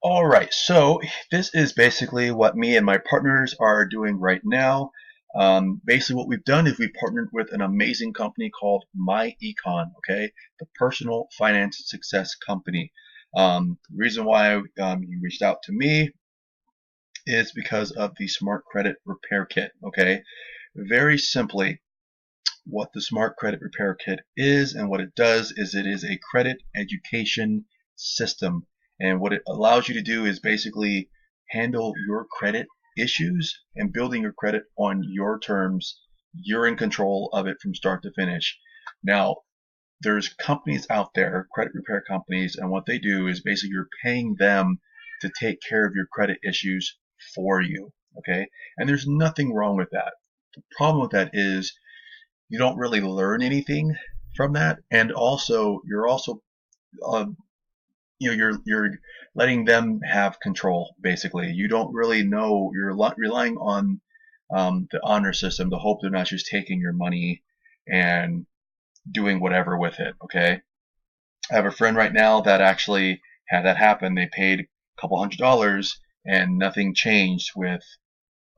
All right, so this is basically what me and my partners are doing right now. Basically, what we've done is we've partnered with an amazing company called MyEcon, okay, the personal finance success company. The reason why you reached out to me is because of the Smart Credit Repair Kit, okay? Very simply, what the Smart Credit Repair Kit is and what it does is it is a credit education system. And what it allows you to do is basically handle your credit issues and building your credit on your terms. You're in control of it from start to finish. Now, there's companies out there, credit repair companies, and what they do is basically you're paying them to take care of your credit issues for you. Okay? And there's nothing wrong with that. The problem with that is you don't really learn anything from that, and also you're also uh, you're letting them have control. Basically, you don't really know. You're relying on the honor system to hope they're not just taking your money and doing whatever with it. Okay, I have a friend right now that actually had that happen. They paid a couple $100 and nothing changed with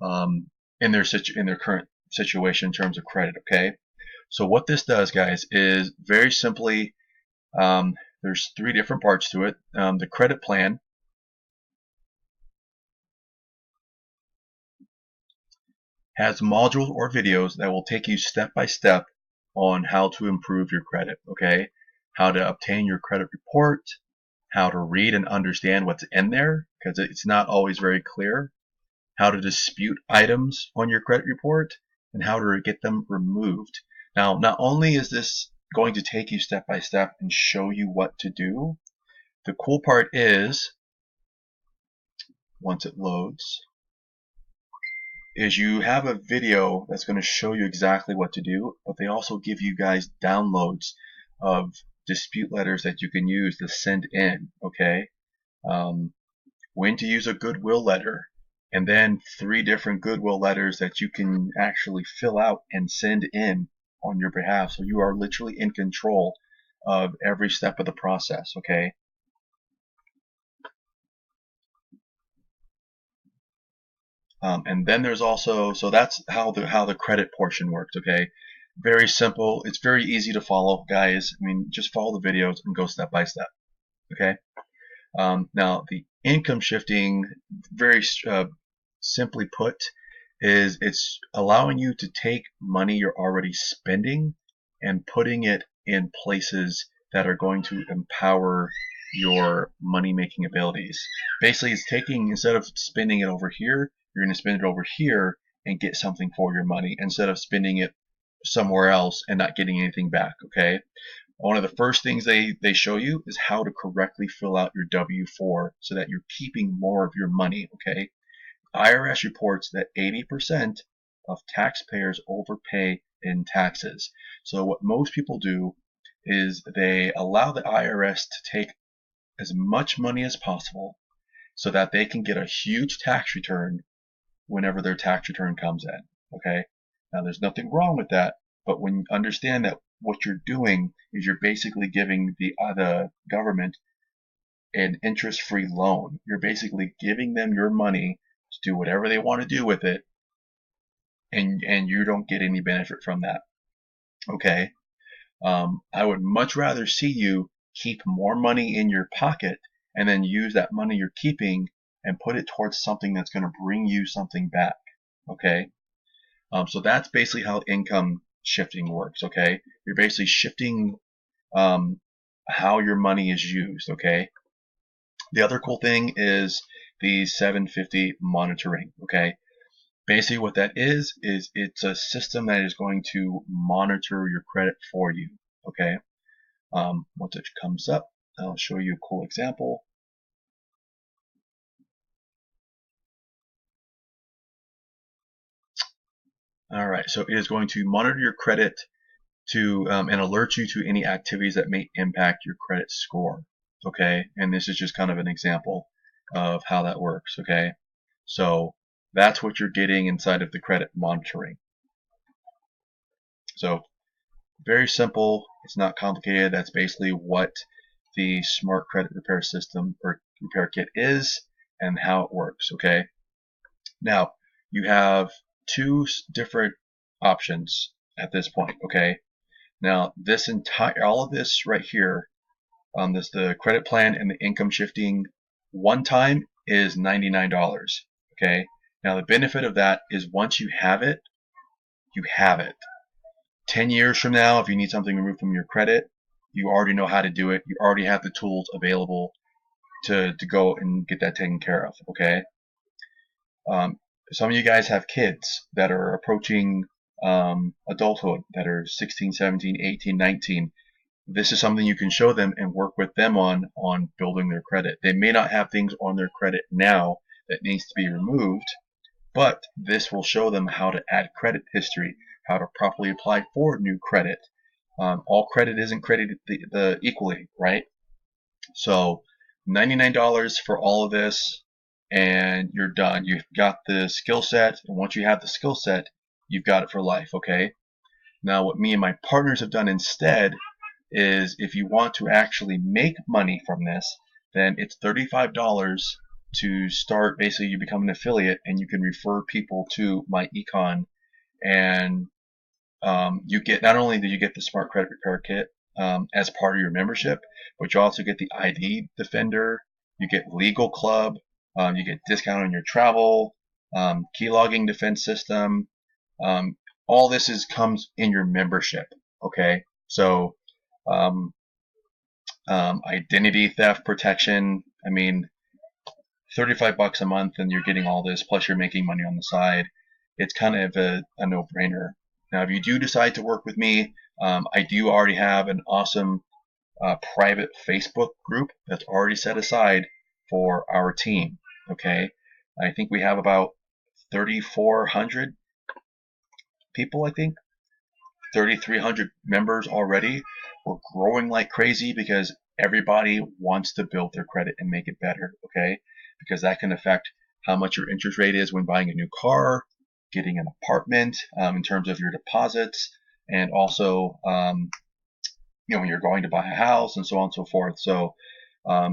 in their current situation in terms of credit. Okay, so what this does, guys, is very simply, there's three different parts to it. The credit plan has modules or videos that will take you step by step on how to improve your credit, okay? How to obtain your credit report, how to read and understand what's in there, because it's not always very clear, how to dispute items on your credit report, and how to get them removed. Now, not only is this going to take you step by step and show you what to do, the cool part is, once it loads, is you have a video that's going to show you exactly what to do, but they also give you guys downloads of dispute letters that you can use to send in, okay? When to use a goodwill letter, and then 3 different goodwill letters that you can actually fill out and send in on your behalf. So you are literally in control of every step of the process, okay? And then there's also, so that's how the credit portion works, okay? Very simple. It's very easy to follow, guys. I mean, just follow the videos and go step by step, okay? Now, the income shifting, very simply put, is it's allowing you to take money you're already spending and putting it in places that are going to empower your money making abilities. Basically, it's taking, instead of spending it over here, you're going to spend it over here and get something for your money instead of spending it somewhere else and not getting anything back, okay? One of the first things they show you is how to correctly fill out your W-4 so that you're keeping more of your money, okay? IRS reports that 80% of taxpayers overpay in taxes. So what most people do is they allow the IRS to take as much money as possible so that they can get a huge tax return whenever their tax return comes in. Okay? Now there's nothing wrong with that, but when you understand that what you're doing is you're basically giving the government an interest-free loan. You're basically giving them your money to do whatever they want to do with it, and you don't get any benefit from that. Okay? I would much rather see you keep more money in your pocket and then use that money you're keeping and put it towards something that's going to bring you something back. Okay? So that's basically how income shifting works. Okay? You're basically shifting how your money is used. Okay? The other cool thing is the 750 monitoring. Okay? Basically what that is it's a system that is going to monitor your credit for you. Okay? Once it comes up, I'll show you a cool example. All right, so it is going to monitor your credit to and alert you to any activities that may impact your credit score. Okay, and this is just kind of an example of how that works. Okay, so that's what you're getting inside of the credit monitoring. So very simple. It's not complicated. That's basically what the Smart Credit Repair System or repair kit is and how it works. Okay. Now you have two different options at this point. Okay. Now this entire, all of this right here, the credit plan and the income shifting one time is $99. Okay. Now the benefit of that is once you have it, you have it. 10 years from now, if you need something removed from your credit, you already know how to do it. You already have the tools available to go and get that taken care of. Okay. Some of you guys have kids that are approaching adulthood, that are 16, 17, 18, 19. This is something you can show them and work with them on building their credit. They may not have things on their credit now that needs to be removed, but this will show them how to add credit history, how to properly apply for new credit. All credit isn't credited equally, right? So $99 for all of this, and you're done. You've got the skill set, and once you have the skill set, you've got it for life. Okay. Now, what me and my partners have done instead is, if you want to actually make money from this, then it's $35 to start. Basically, you become an affiliate and you can refer people to my econ, and you get, not only do you get the Smart Credit Repair Kit as part of your membership, but you also get the ID Defender, you get Legal Club, you get discount on your travel, keylogging defense system. All this comes in your membership. Okay, so identity theft protection. I mean, $35 a month, and you're getting all this. Plus, you're making money on the side. It's kind of a no-brainer. Now, if you do decide to work with me, I do already have an awesome private Facebook group that's already set aside for our team. Okay, I think we have about 3,400 people. I think 3,300 members already. We're growing like crazy because everybody wants to build their credit and make it better. Okay, because that can affect how much your interest rate is when buying a new car, getting an apartment, in terms of your deposits, and also when you're going to buy a house, and so on and so forth. So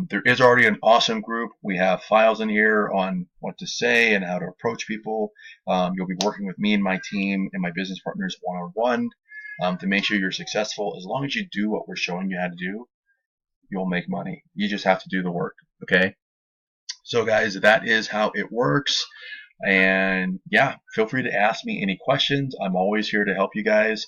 there is already an awesome group. We have files in here on what to say and how to approach people. You'll be working with me and my team and my business partners one-on-one to make sure you're successful. As long as you do what we're showing you how to do, you'll make money. You just have to do the work. Okay. So guys, that is how it works. And yeah, feel free to ask me any questions. I'm always here to help you guys.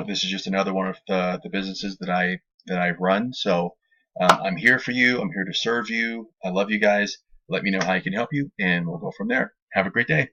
This is just another one of the businesses that I run. So I'm here for you. I'm here to serve you. I love you guys. Let me know how I can help you, and we'll go from there. Have a great day.